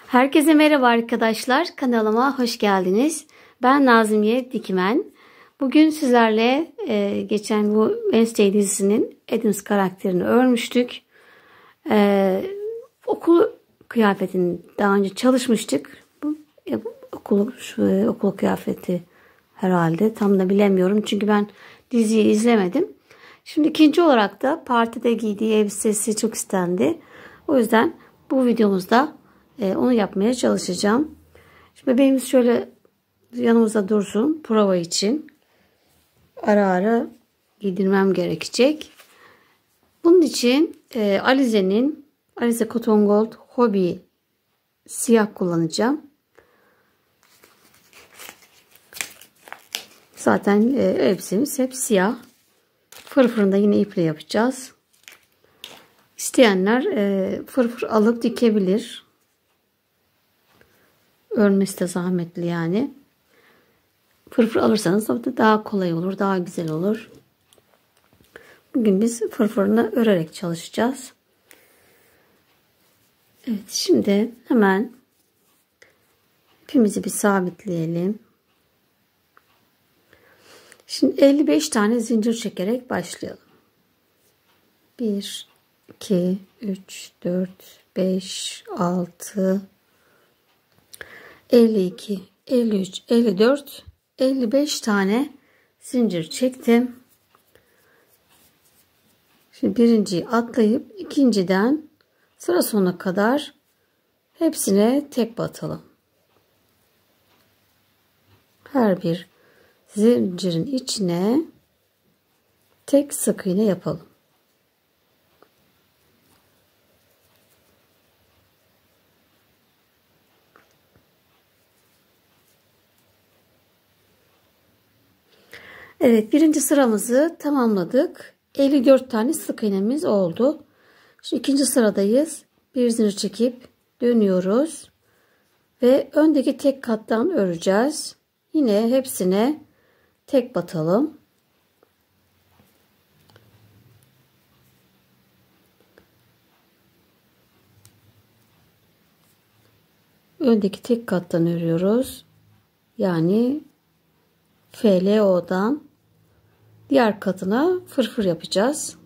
Herkese merhaba arkadaşlar. Kanalıma hoş geldiniz. Ben Nazmiye Dikmen. Bugün sizlerle geçen bu Wednesday dizisinin Adams karakterini örmüştük. Okul kıyafetini daha önce çalışmıştık. Bu okul kıyafeti herhalde. Tam da bilemiyorum. Çünkü ben diziyi izlemedim. Şimdi ikinci olarak da partide giydiği elbisesi çok istendi. O yüzden bu videomuzda onu yapmaya çalışacağım. Şimdi bebeğimiz şöyle yanımızda dursun prova için. Ara ara giydirmem gerekecek. Bunun için Alize Cotton Gold Hobby siyah kullanacağım. Zaten elbisemiz hep siyah. Fırfırında yine iple yapacağız. İsteyenler fırfır alıp dikebilir. Örmesi de zahmetli yani. Fırfır alırsanız daha kolay olur, daha güzel olur. Bugün biz fırfırını örerek çalışacağız. Evet, şimdi hemen ipimizi bir sabitleyelim. Şimdi 55 tane zincir çekerek başlayalım. 1, 2, 3, 4, 5, 6, 52, 53, 54, 55 tane zincir çektim. Şimdi birinciyi atlayıp ikinciden sıra sonuna kadar hepsine tek batalım. Her bir zincirin içine tek sık iğne yapalım. Evet, birinci sıramızı tamamladık. 54 tane sık iğnemiz oldu. Şimdi ikinci sıradayız. Bir zincir çekip dönüyoruz. Ve öndeki tek kattan öreceğiz. Yine hepsine tek batalım. Öndeki tek kattan örüyoruz. Yani FLO'dan diğer katına fırfır yapacağız.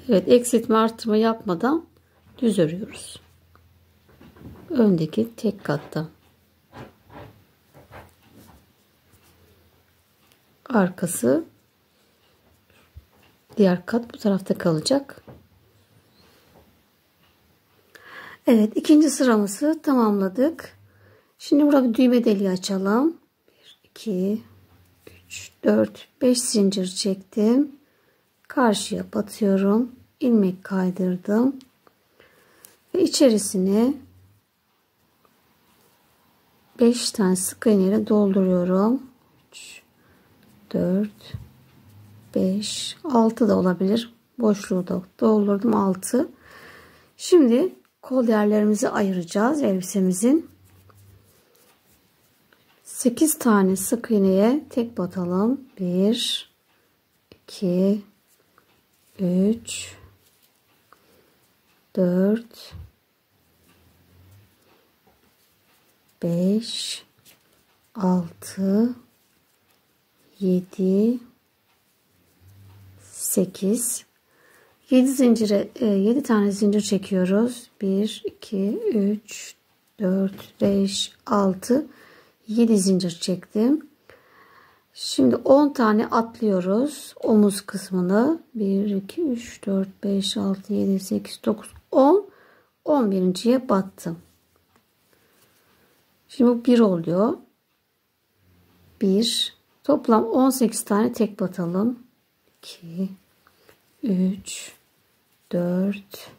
Evet, eksiltme artırma yapmadan düz örüyoruz. Öndeki tek kattan. Arkası diğer kat bu tarafta kalacak. Evet, ikinci sıramızı tamamladık. Şimdi burada bir düğme deliği açalım. 1, 2, 3, 4, 5 zincir çektim. Karşıya batıyorum. İlmek kaydırdım. Ve içerisine 5 tane sık iğne ile dolduruyorum. 3, 4, 5, 6 da olabilir. Boşluğu da doldurdum, 6. Şimdi kol yerlerimizi ayıracağız elbisemizin. 8 tane sık iğneye tek batalım. 1, 2, 3, 4, 5, 6, 7, 8, 7 tane zincir çekiyoruz. 1, 2, 3, 4, 5, 6, 7 zincir çektim. Şimdi 10 tane atlıyoruz. Omuz kısmını. 1, 2, 3, 4, 5, 6, 7, 8, 9, 10. 11.'ye battım. Şimdi bu 1 oluyor. 1. Toplam 18 tane tek batalım. 2, 3, 4,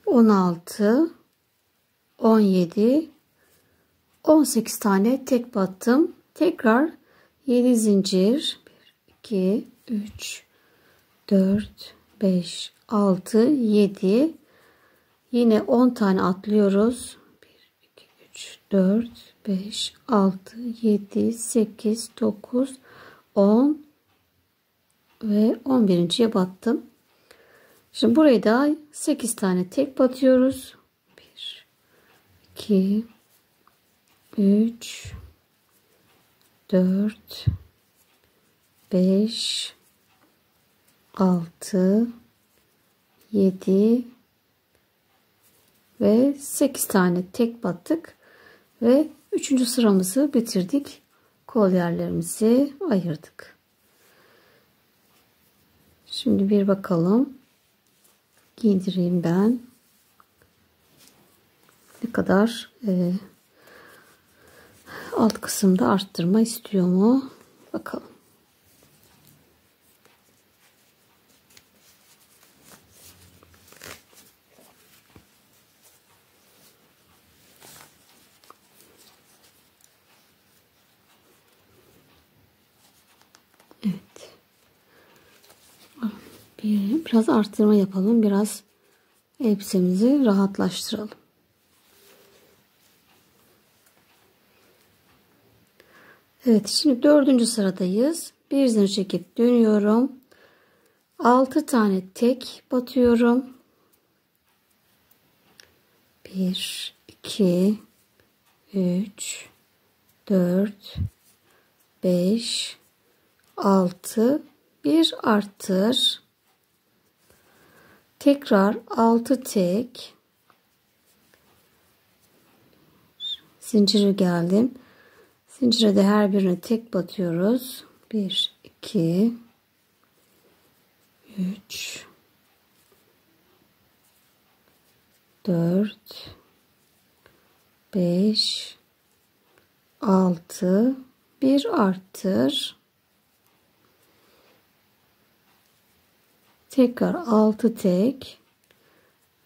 16, 17, 18 tane tek battım. Tekrar 7 zincir. 1, 2, 3, 4, 5, 6, 7. Yine 10 tane atlıyoruz. 1, 2, 3, 4, 5, 6, 7, 8, 9, 10 ve 11.'ye battım. Şimdi burayı da 8 tane tek batıyoruz. 1, 2, 3, 4, 5, 6, 7 ve 8 tane tek battık ve 3. sıramızı bitirdik. Kol yerlerimizi ayırdık. Şimdi bir bakalım. Giydireyim ben. Ne kadar alt kısımda arttırma istiyor mu? Bakalım. Evet. Biraz arttırma yapalım. Biraz elbisemizi rahatlaştıralım. Evet, şimdi 4. sıradayız. Bir zincir çekip dönüyorum. 6 tane tek batıyorum. 1, 2, 3, 4, 5, 6, bir arttır. Tekrar 6 tek. Zincire geldim. Zincire de her birine tek batıyoruz. 1, 2, 3, 4, 5, 6, bir arttır. Tekrar 6 tek,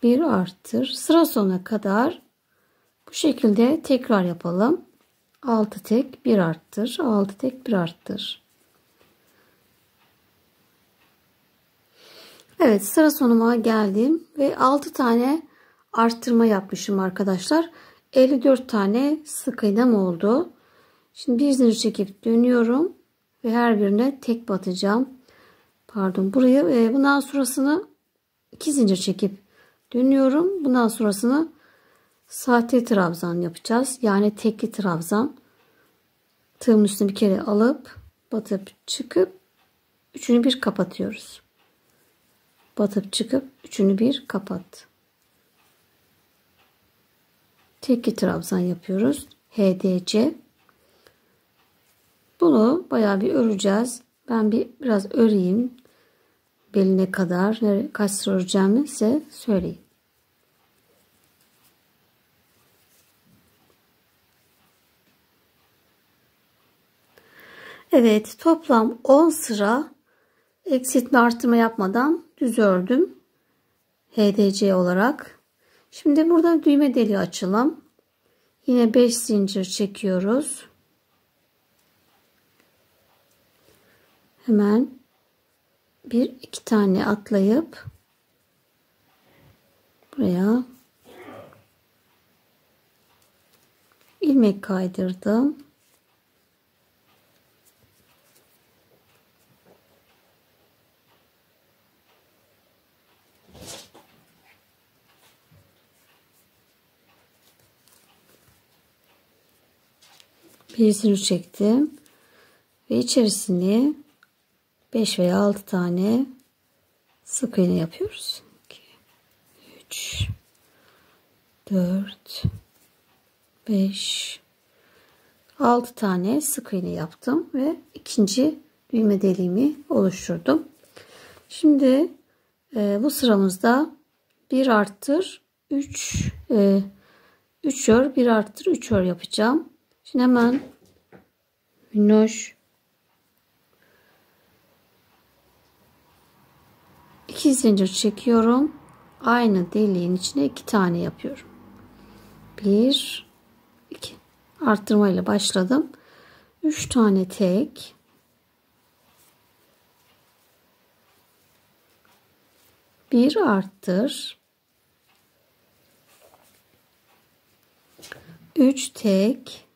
bir arttır. Sıra sonuna kadar bu şekilde tekrar yapalım. 6 tek, bir arttır. 6 tek, bir arttır. Evet, sıra sonuma geldim ve 6 tane arttırma yapmışım arkadaşlar. 54 tane sık iğnem oldu. Şimdi bir zincir çekip dönüyorum ve her birine tek batacağım. Pardon, burayı bundan sonrasını 2 zincir çekip dönüyorum. Bundan sonrasını sahte trabzan yapacağız. Yani tekli trabzan. Tığımın üstüne bir kere alıp batıp çıkıp üçünü bir kapatıyoruz. Batıp çıkıp üçünü bir kapat. Tekli trabzan yapıyoruz. HDC. Bunu bayağı bir öreceğiz. Ben biraz öreyim. Beline kadar kaç sıra öreceğimi size söyleyeyim. Evet, toplam 10 sıra eksiltme artırma yapmadan düz ördüm. HDC olarak. Şimdi burada düğme deliği açalım. Yine 5 zincir çekiyoruz. Hemen 1-2 tane atlayıp buraya ilmek kaydırdım. Bir zincir çektim ve içerisine 5 veya 6 tane sık iğne yapıyoruz. 2, 3, 4, 5, 6 tane sık iğne yaptım ve ikinci düğme deliğimi oluşturdum. Şimdi bu sıramızda 1 arttır 3 3 ör 1 arttır 3 ör yapacağım. Şimdi hemen minnoş 2 zincir çekiyorum. Aynı deliğin içine 2 tane yapıyorum. 1 2 arttırma ile başladım. 3 tane tek, bir arttır, 3 tek,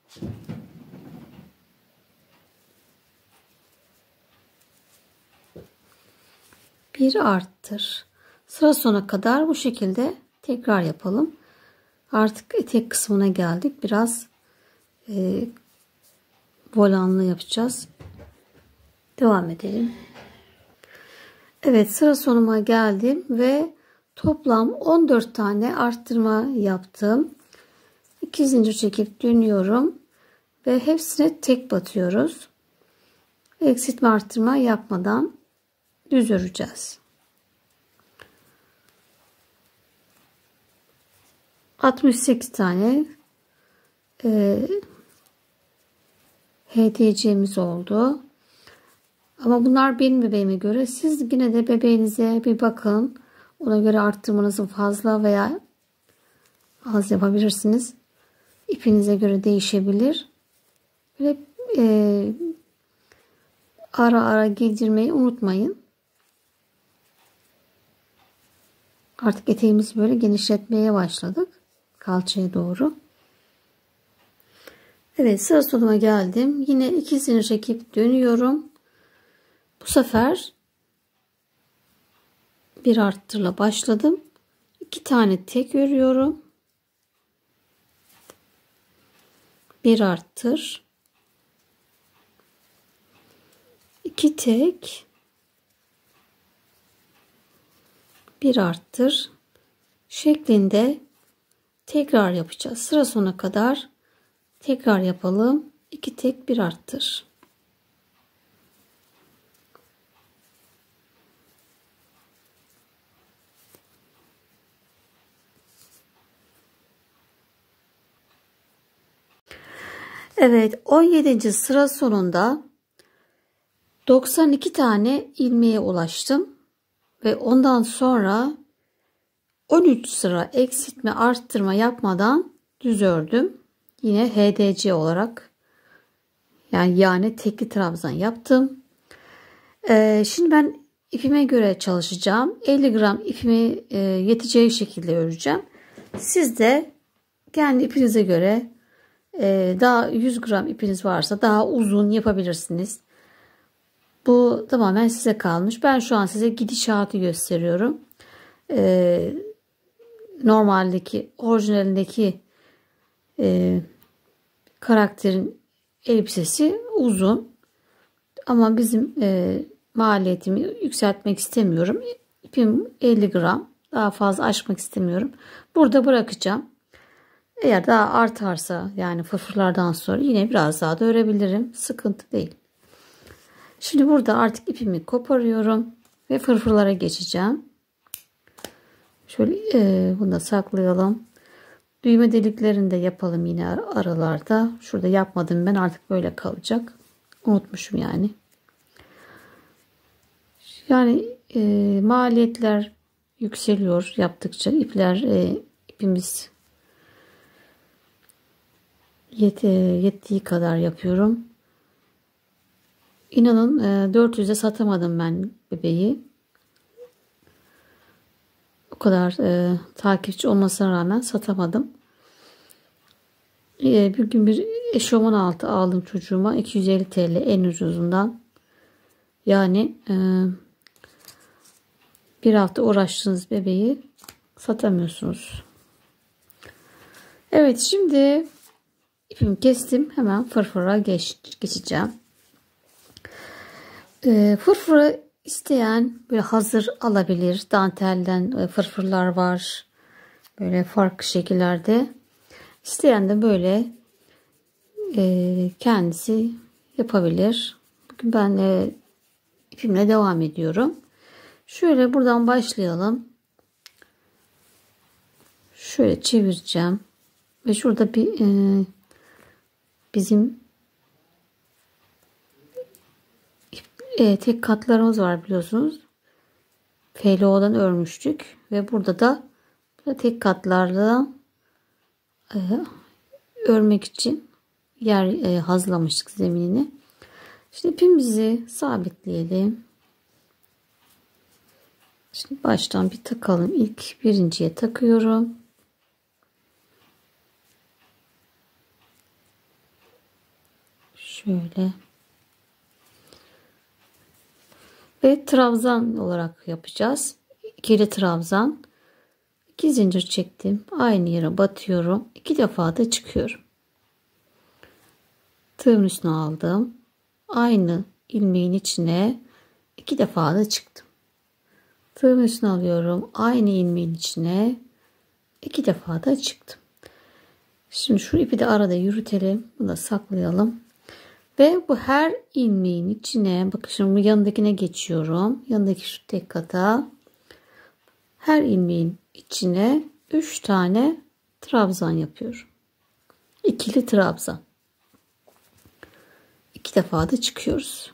Bir arttır. Sıra sona kadar bu şekilde tekrar yapalım. Artık etek kısmına geldik. Biraz volanlı yapacağız. Devam edelim. Evet, sıra sonuma geldim ve toplam 14 tane arttırma yaptım. 2 zincir çekip dönüyorum ve hepsine tek batıyoruz. Eksiltme arttırma yapmadan düz öreceğiz. 68 tane HDC'miz oldu. Ama bunlar benim bebeğime göre. Siz yine de bebeğinize bir bakın. Ona göre arttırmanızı fazla veya az yapabilirsiniz. İpinize göre değişebilir. Böyle ara ara giydirmeyi unutmayın. Artık eteğimizi böyle genişletmeye başladık. Kalçaya doğru. Evet, sıra sonuna geldim. Yine 2 zincir çekip dönüyorum. Bu sefer bir arttırla başladım. 2 tane tek örüyorum. Bir arttır. 2 tek. Bir arttır şeklinde tekrar yapacağız. Sıra sonuna kadar tekrar yapalım. 2 tek bir arttır. Evet, 17. sıra sonunda 92 tane ilmeğe ulaştım ve ondan sonra 13 sıra eksiltme arttırma yapmadan düz ördüm. Yine HDC olarak yani tekli trabzan yaptım. Şimdi ben ipime göre çalışacağım. 50 gram ipimi yeteceği şekilde öreceğim. Siz de kendi ipinize göre daha 100 gram ipiniz varsa daha uzun yapabilirsiniz. Bu tamamen size kalmış. Ben şu an size gidişatı gösteriyorum. Normaldeki, orijinalindeki karakterin elbisesi uzun. Ama bizim maliyetimi yükseltmek istemiyorum. İpim 50 gram. Daha fazla aşmak istemiyorum. Burada bırakacağım. Eğer daha artarsa yani fırfırlardan sonra yine biraz daha da örebilirim. Sıkıntı değil. Şimdi burada artık ipimi koparıyorum ve fırfırlara geçeceğim. Şöyle bunu da saklayalım. Düğme deliklerini de yapalım yine aralarda. Şurada yapmadım ben, artık böyle kalacak. Unutmuşum yani. Yani maliyetler yükseliyor yaptıkça. İpimiz yettiği kadar yapıyorum. İnanın 400'e satamadım ben bebeği. O kadar takipçi olmasına rağmen satamadım. Bir gün bir eşofman altı aldım çocuğuma. 250 TL en ucuzundan. Yani bir hafta uğraştığınız bebeği satamıyorsunuz. Evet, şimdi ipimi kestim. Hemen fırfıra geçeceğim. Fırfıra isteyen böyle hazır alabilir. Dantelden fırfırlar var. Böyle farklı şekillerde. İsteyen de böyle kendisi yapabilir. Bugün ben ipimle devam ediyorum. Şöyle buradan başlayalım. Şöyle çevireceğim. Ve şurada bir bizim tek katlarımız var biliyorsunuz. FLO'dan örmüştük. Ve burada da tek katlarla örmek için yer hazırlamıştık zeminini. Şimdi ipimizi sabitleyelim. Şimdi baştan bir takalım. İlk birinciye takıyorum. Şöyle. Ve trabzan olarak yapacağız. İkili trabzan. 2 zincir çektim. Aynı yere batıyorum. 2 defa da çıkıyorum. Tığın üstüne aldım. Aynı ilmeğin içine 2 defa da çıktım. Tığın üstüne alıyorum. Aynı ilmeğin içine 2 defa da çıktım. Şimdi şu ipi de arada yürütelim. Bunu da saklayalım. Ve bu her ilmeğin içine, bakın şimdi bu yanındakine geçiyorum. Yanındaki şu tek kata. Her ilmeğin içine 3 tane trabzan yapıyorum. İkili trabzan. 2 defa da çıkıyoruz.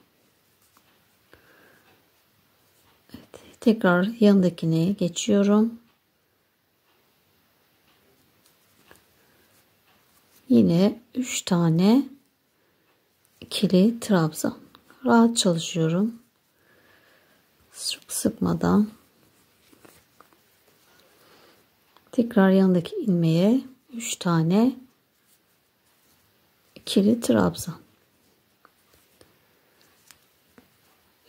Evet, tekrar yanındakine geçiyorum. Yine 3 tane ikili trabzan. Rahat çalışıyorum. Çok sıkmadan. Tekrar yanındaki ilmeğe 3 tane ikili trabzan.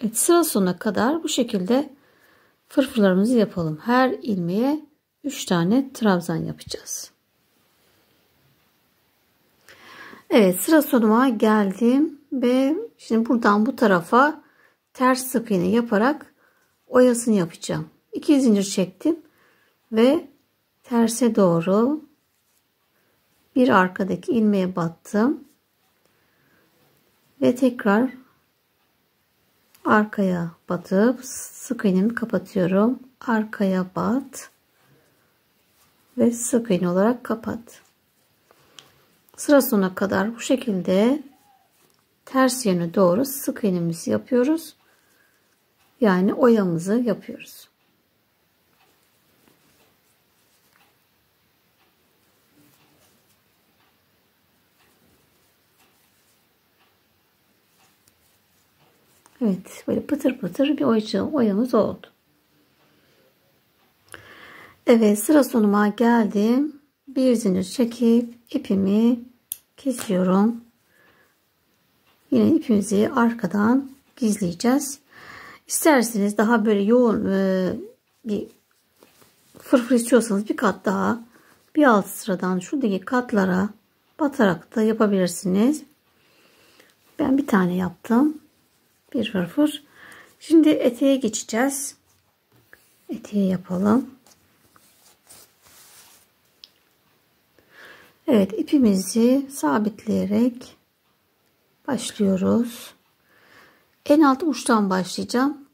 Evet, sıra sonuna kadar bu şekilde fırfırlarımızı yapalım. Her ilmeğe 3 tane trabzan yapacağız. Evet, sıra sonuma geldim ve şimdi buradan bu tarafa ters sık iğne yaparak oyasını yapacağım. 2 zincir çektim ve terse doğru bir arkadaki ilmeğe battım ve tekrar arkaya batıp sık iğnemi kapatıyorum. Arkaya bat ve sık iğne olarak kapat. Sıra sonuna kadar bu şekilde ters yöne doğru sık iğnemizi yapıyoruz. Yani oyamızı yapıyoruz. Evet, böyle pıtır pıtır bir oyamız oldu. Evet, sıra sonuma geldim. Bir zincir çekip ipimi kesiyorum. Yine ipimizi arkadan gizleyeceğiz. İsterseniz daha böyle yoğun bir fırfır istiyorsanız bir kat daha bir alt sıradan şuradaki katlara batarak da yapabilirsiniz. Ben bir tane yaptım. Bir fırfır. Şimdi eteğe geçeceğiz. Eteği yapalım. Evet, ipimizi sabitleyerek başlıyoruz. En alt uçtan başlayacağım.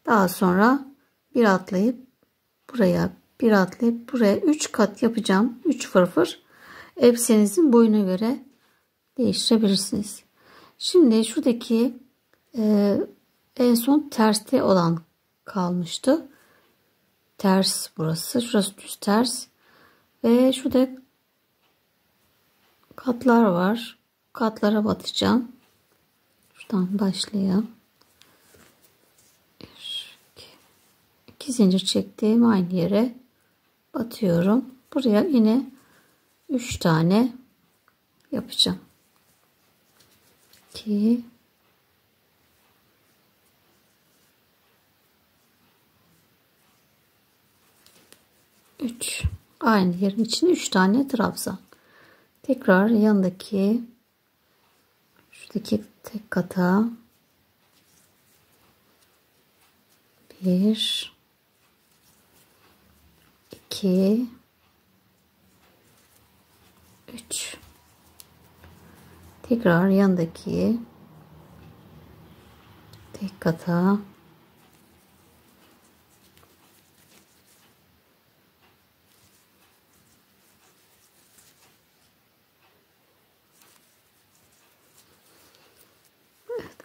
Daha sonra bir atlayıp buraya, bir atlayıp buraya 3 kat yapacağım. 3 fırfır. Elbisenizin boyuna göre değiştirebilirsiniz. Şimdi şuradaki en son terste olan kalmıştı. Ters burası. Şurası düz ters. Ve şurada katlar var. Katlara batacağım. Şuradan başlayalım. 2 zincir çektiğim aynı yere batıyorum. Buraya yine 3 tane yapacağım. 2 3 aynı yerin içine 3 tane trabzan. Tekrar yanındaki şuradaki tek kata 1 2 3 tekrar yanındaki tek kata 1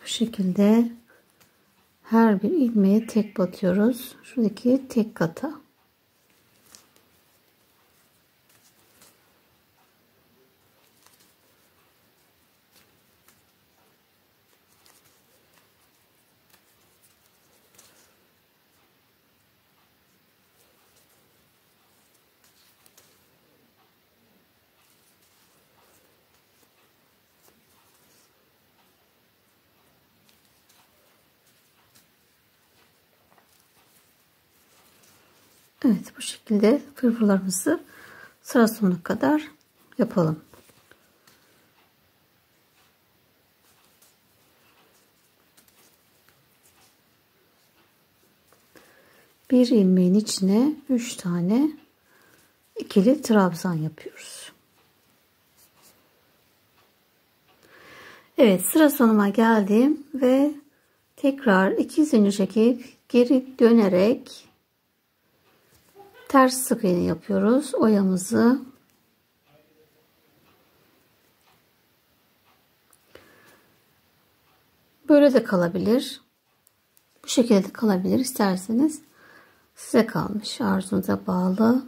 bu şekilde her bir ilmeğe tek batıyoruz. Şuradaki tek kata. Evet, bu şekilde fırfırlarımızı sıra sonuna kadar yapalım. Bir ilmeğin içine 3 tane ikili trabzan yapıyoruz. Evet, sıra sonuma geldim ve tekrar 2 zincir çekip geri dönerek ters sık iğne yapıyoruz. Oyamızı böyle de kalabilir. Bu şekilde de kalabilir isterseniz. Size kalmış. Arzunuza bağlı.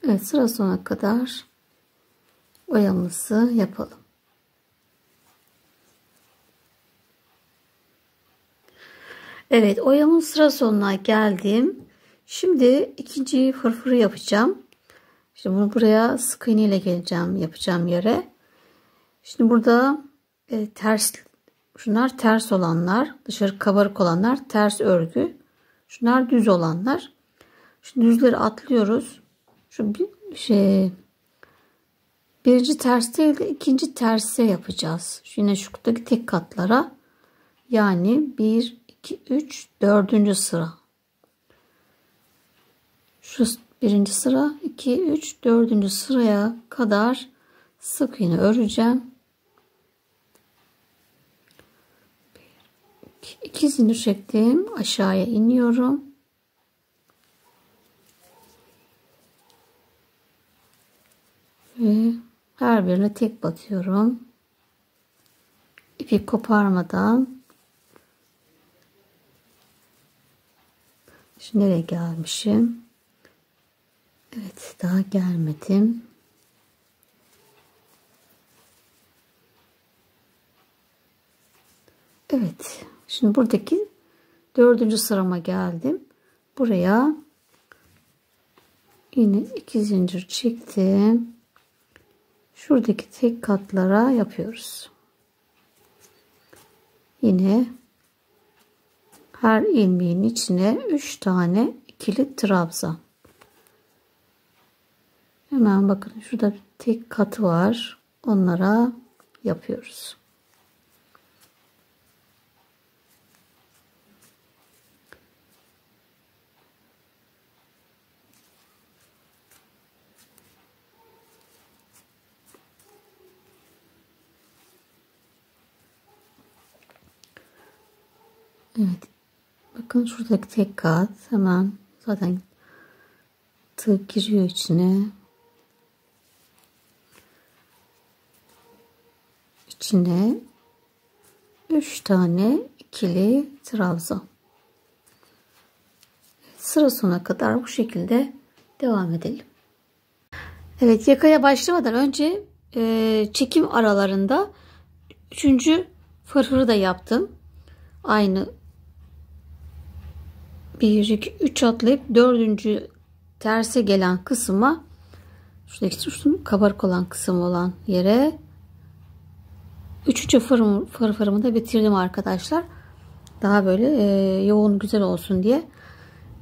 Evet, sıra sonuna kadar oyamızı yapalım. Evet, oyamın sıra sonuna geldim. Şimdi ikinci fırfırı yapacağım. Şimdi bunu buraya sık iğne ile geleceğim, yapacağım yere. Şimdi burada ters, şunlar ters olanlar, dışarı kabarık olanlar ters örgü. Şunlar düz olanlar. Şimdi düzleri atlıyoruz. Şu birinci ters değil de ikinci terse yapacağız. Yine şuradaki tek katlara, yani 1, 2, 3, 4. sıra. Şu birinci sıra, 2, 3, 4. sıraya kadar sık iğne öreceğim. 2 zincir çektim, aşağıya iniyorum. Ve her birine tek batıyorum. İpi koparmadan. Şimdi nereye gelmişim? Evet, daha gelmedim. Evet, şimdi buradaki 4. sırama geldim. Buraya yine 2 zincir çektim. Şuradaki tek katlara yapıyoruz. Yine her ilmeğin içine 3 tane ikili trabzan. Hemen bakın, şurada bir tek katı var. Onlara yapıyoruz. Evet. Bakın şuradaki tek kat, hemen zaten tığ giriyor içine. İçine 3 tane ikili trabzan. Sıra sonuna kadar bu şekilde devam edelim. Evet, yakaya başlamadan önce çekim aralarında 3. fırfırı da yaptım. Aynı 1, 2, 3 atlayıp 4. terse gelen kısma, şuradaki kabarık olan kısım olan yere 3. fırfırımı da bitirdim arkadaşlar. Daha böyle yoğun, güzel olsun diye.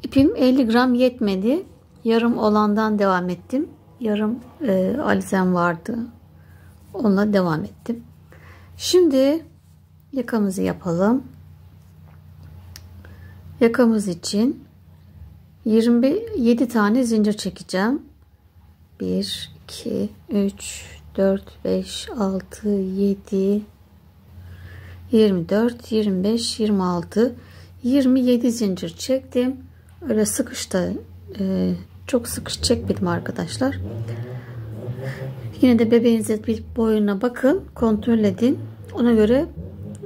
İpim 50 gram yetmedi. Yarım olandan devam ettim. Yarım alizem vardı. Onunla devam ettim. Şimdi yakamızı yapalım. Yakamız için 27 tane zincir çekeceğim. 1, 2, 3, 4, 5, 6, 7, 24, 25, 26, 27 zincir çektim. Öyle sıkışta çok sıkış çekmedim arkadaşlar. Yine de bebeğinizin bir boyuna bakın, kontrol edin. Ona göre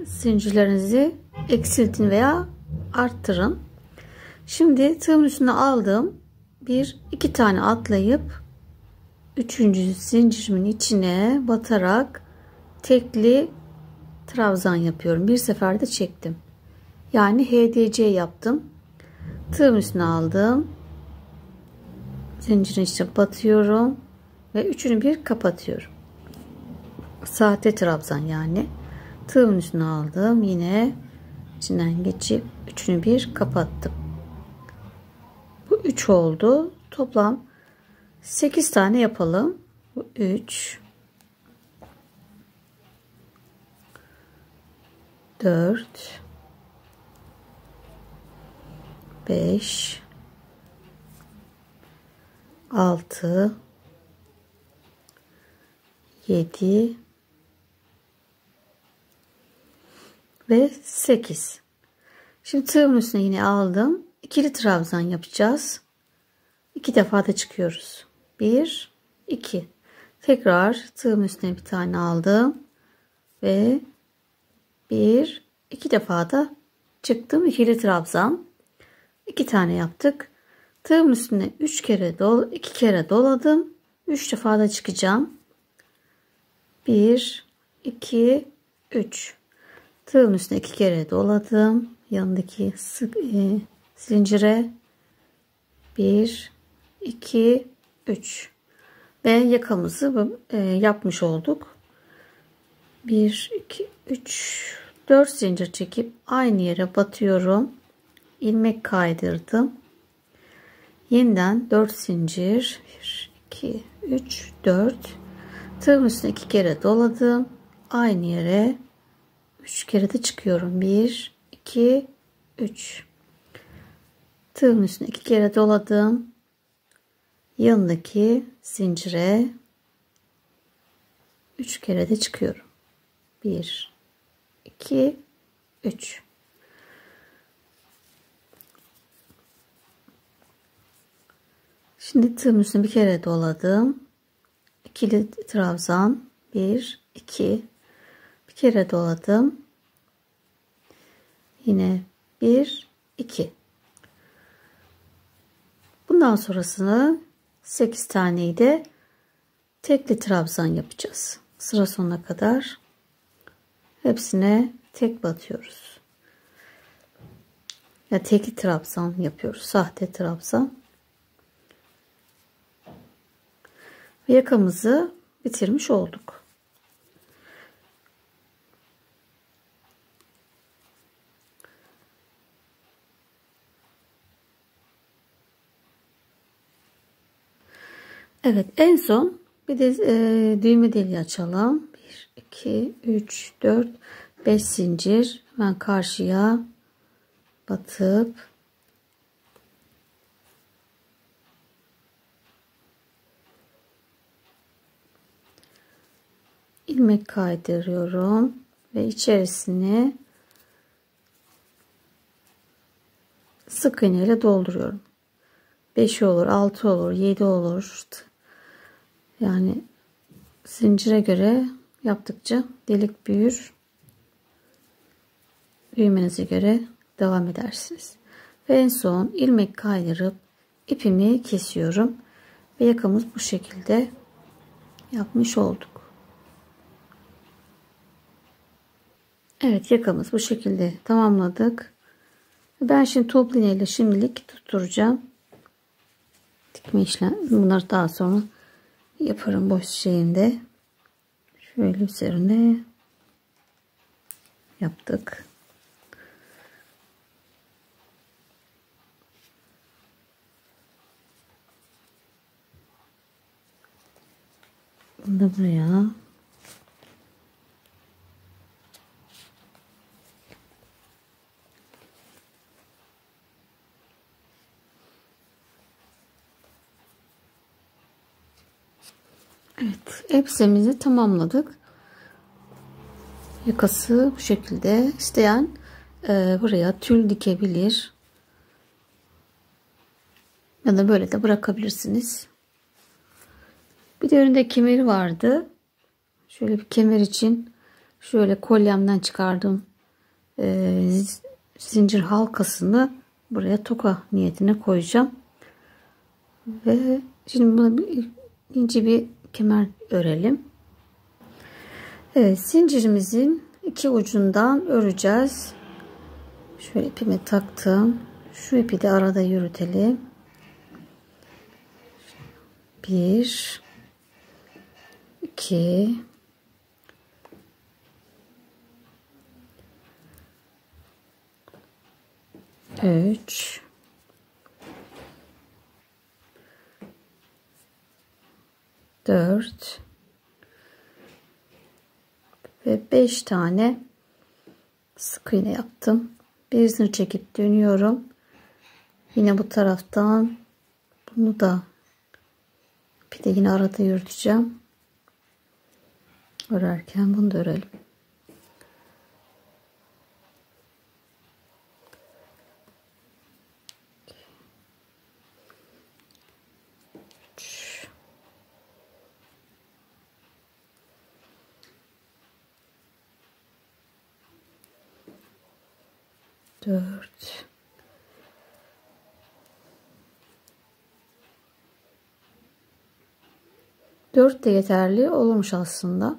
zincirlerinizi eksiltin veya arttırın. Şimdi tığımın üstüne aldım. 2 tane atlayıp 3. zincirimin içine batarak tekli trabzan yapıyorum. Bir seferde çektim. Yani HDC yaptım. Tığımın üstüne aldım. Zincirin içine batıyorum ve 3'ünü bir kapatıyorum. Sahte trabzan yani. Tığımın üstüne aldım. Yine içinden geçip üçünü bir kapattım. Bu 3 oldu. Toplam 8 tane yapalım. Bu 3, 4, 5, 6, 7 ve 8. Şimdi tığımın üstüne yine aldım. İkili trabzan yapacağız. 2 defa da çıkıyoruz. 1, 2. Tekrar tığımın üstüne bir tane aldım ve 1, 2 defa da çıktım. İkili trabzan. 2 tane yaptık. Tığımın üstüne 2 kere doladım. 3 defa da çıkacağım. 1, 2, 3. Tığımın üstüne 2 kere doladım. Yanındaki zincire 1, 2, 3 ve yakamızı yapmış olduk. 1, 2, 3, 4 zincir çekip aynı yere batıyorum. İlmek kaydırdım. Yeniden 4 zincir, 1, 2, 3, 4. Tığımın üstüne 2 kere doladım. Aynı yere 3 kere de çıkıyorum. 1, 2, 3. Tığımın üstüne 2 kere doladım. Yanındaki zincire 3 kere de çıkıyorum. 1, 2, 3. Şimdi tığımın üstüne bir kere doladım. İkili trabzan 1, 2. Bir kere doladım. Yine 1, 2. Bundan sonrasını 8 taneyi de tekli trabzan yapacağız. Sıra sonuna kadar hepsine tek batıyoruz. Ya tekli trabzan yapıyoruz. Sahte trabzan. Ve yakamızı bitirmiş olduk. Evet, en son bir de düğme deliği açalım. 1, 2, 3, 4, 5 zincir. Hemen karşıya batıp ilmek kaydırıyorum ve içerisine sık iğne ile dolduruyorum. 5 olur, 6 olur, 7 olur. Yani zincire göre yaptıkça delik büyür. Büyümenize göre devam edersiniz. Ve en son ilmek kaydırıp ipimi kesiyorum. Ve yakamız bu şekilde yapmış olduk. Evet, yakamız bu şekilde tamamladık. Ben şimdi toplu iğne ile şimdilik tutturacağım. Dikme işlem. Bunları daha sonra yaparım boş şeyinde. Şöyle üzerine yaptık. Bunu da buraya. Evet, elbisemizi tamamladık. Yakası bu şekilde. İsteyen buraya tül dikebilir. Ya da böyle de bırakabilirsiniz. Bir de önünde kemeri vardı. Şöyle bir kemer için şöyle kolyemden çıkardım. Zincir halkasını buraya toka niyetine koyacağım. Ve şimdi buna ince bir kemer örelim. Evet, zincirimizin iki ucundan öreceğiz. Şöyle ipimi taktım. Şu ipi de arada yürütelim. 1 2 3 3 4 ve 5 tane sık iğne yaptım. Bir zincir çekip dönüyorum. Yine bu taraftan bunu da bir de yine arada yürüteceğim. Örerken bunu da örelim. Dört. Dört de yeterli olmuş aslında.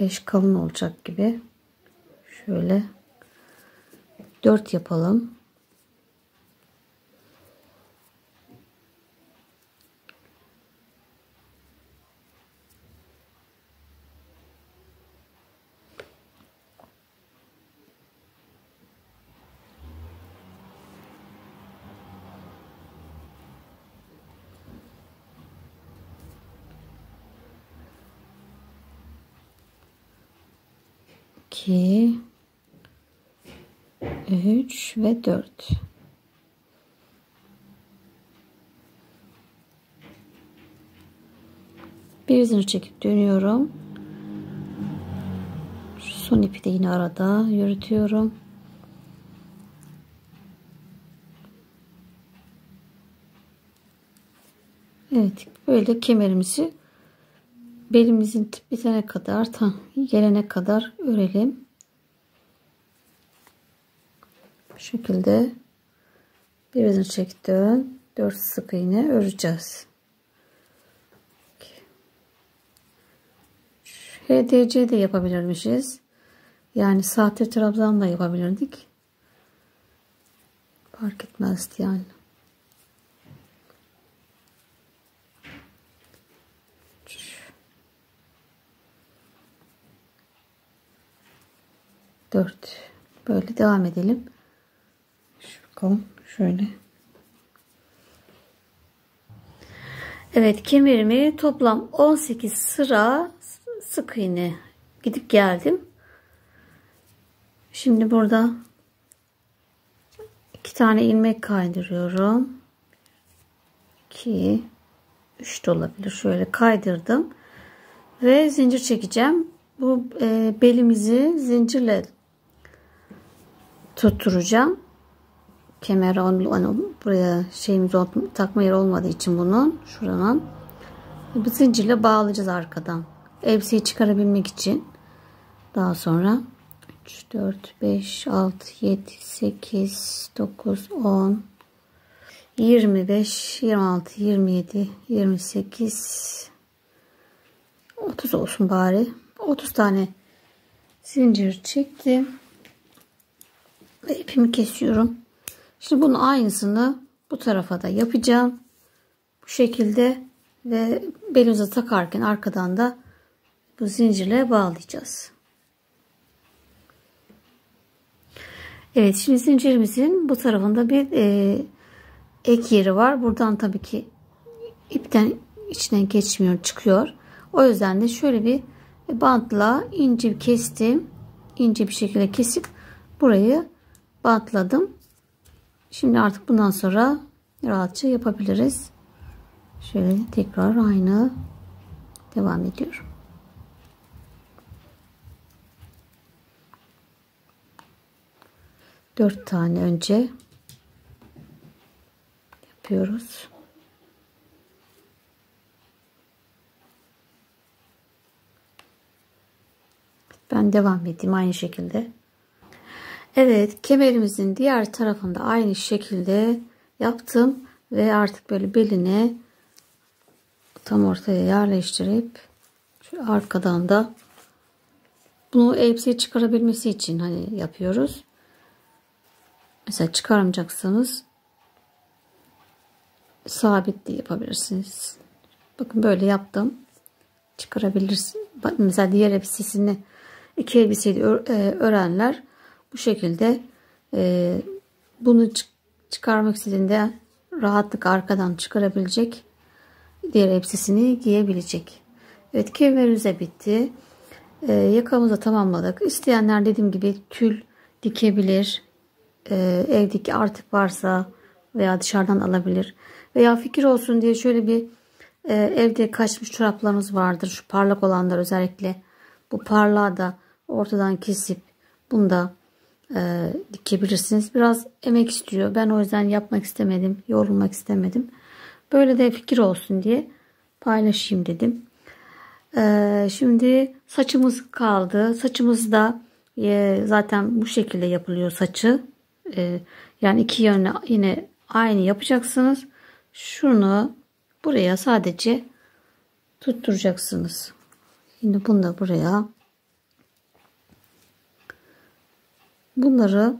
5 kalın olacak gibi. Şöyle 4 yapalım. İki, 3 ve 4. Bir zincir çekip dönüyorum. Şu son ipi de yine arada yürütüyorum. Evet, böyle kemerimizi belimizin bitene kadar, tam gelene kadar örelim. Bu şekilde bir zincir çek dön, 4 sık iğne öreceğiz. HDC de yapabilirmişiz. Yani sahte trabzan da yapabilirdik. Fark etmezdi yani. Dört. Böyle devam edelim. Bakalım şöyle. Evet, kemerimi toplam 18 sıra sık iğne gidip geldim. Şimdi burada 2 tane ilmek kaydırıyorum. 2 3 de olabilir. Şöyle kaydırdım ve zincir çekeceğim. Bu belimizi zincirle tutturacağım. Kemer buraya şeyimiz takma yeri olmadığı için bunun şuradan bu zincirle bağlayacağız arkadan. Elbiseyi çıkarabilmek için. Daha sonra 3 4 5 6 7 8 9 10 25 26 27 28 30 olsun bari. 30 tane zincir çektim ve ipimi kesiyorum. Şimdi bunun aynısını bu tarafa da yapacağım. Bu şekilde ve belimize takarken arkadan da bu zincirle bağlayacağız. Evet, şimdi zincirimizin bu tarafında bir ek yeri var. Buradan tabii ki ipten içinden geçmiyor, çıkıyor. O yüzden de şöyle bir bantla ince kestim. İnce bir şekilde kesip burayı bantladım. Şimdi artık bundan sonra rahatça yapabiliriz. Şöyle tekrar aynı devam ediyorum. Dört tane önce yapıyoruz. Ben devam edeyim aynı şekilde. Evet, kemerimizin diğer tarafında aynı şekilde yaptım ve artık böyle beline tam ortaya yerleştirip şu arkadan da bunu elbiseyi çıkarabilmesi için hani yapıyoruz. Mesela çıkaramayacaksanız sabit de yapabilirsiniz. Bakın böyle yaptım. Çıkarabilirsiniz. Mesela diğer elbisesini İki elbiseyi örenler bu şekilde bunu çıkarmak istediğinde rahatlıkla arkadan çıkarabilecek, diğer elbisesini giyebilecek. Evet, kemerimize bitti. Yakamızı tamamladık. İsteyenler dediğim gibi tül dikebilir. Evdeki artık varsa veya dışarıdan alabilir. Veya fikir olsun diye şöyle bir evde kaçmış çoraplarımız vardır. Şu parlak olanlar özellikle. Bu parlağı da ortadan kesip bunu da dikebilirsiniz. Biraz emek istiyor. Ben o yüzden yapmak istemedim. Yorulmak istemedim. Böyle de fikir olsun diye paylaşayım dedim. Şimdi saçımız kaldı. Saçımız da zaten bu şekilde yapılıyor saçı. Yani iki yönlü yine aynı yapacaksınız. Şunu buraya sadece tutturacaksınız. Şimdi bunu da buraya. Bunları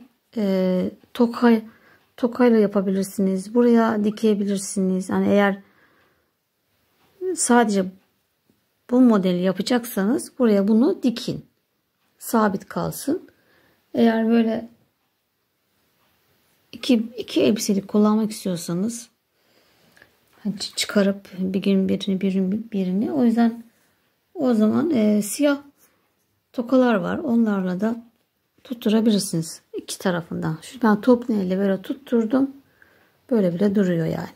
tokayla yapabilirsiniz. Buraya dikebilirsiniz. Yani eğer sadece bu modeli yapacaksanız buraya bunu dikin. Sabit kalsın. Eğer böyle iki elbiselik kullanmak istiyorsanız çıkarıp bir gün birini o yüzden o zaman siyah tokalar var. Onlarla da tutturabilirsiniz iki tarafından. Şu ben toplu elle böyle tutturdum. Böyle bile duruyor yani.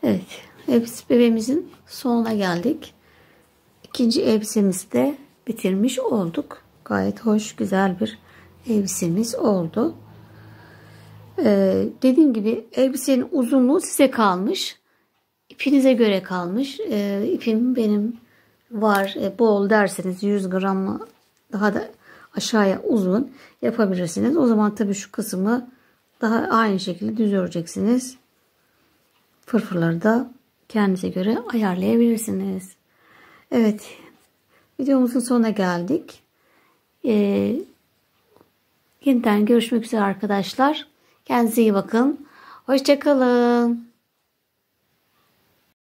Evet. Bebeğimizin sonuna geldik. İkinci elbisemizi de bitirmiş olduk. Gayet hoş, güzel bir elbisemiz oldu. Dediğim gibi elbisenin uzunluğu size kalmış. İpinize göre kalmış. İpim benim var. Bol derseniz 100 gram daha da aşağıya uzun yapabilirsiniz. O zaman tabii şu kısmı daha aynı şekilde düz öreceksiniz. Fırfırları da kendinize göre ayarlayabilirsiniz. Evet. Videomuzun sonuna geldik. Yeniden görüşmek üzere arkadaşlar. Kendinize iyi bakın. Hoşça kalın.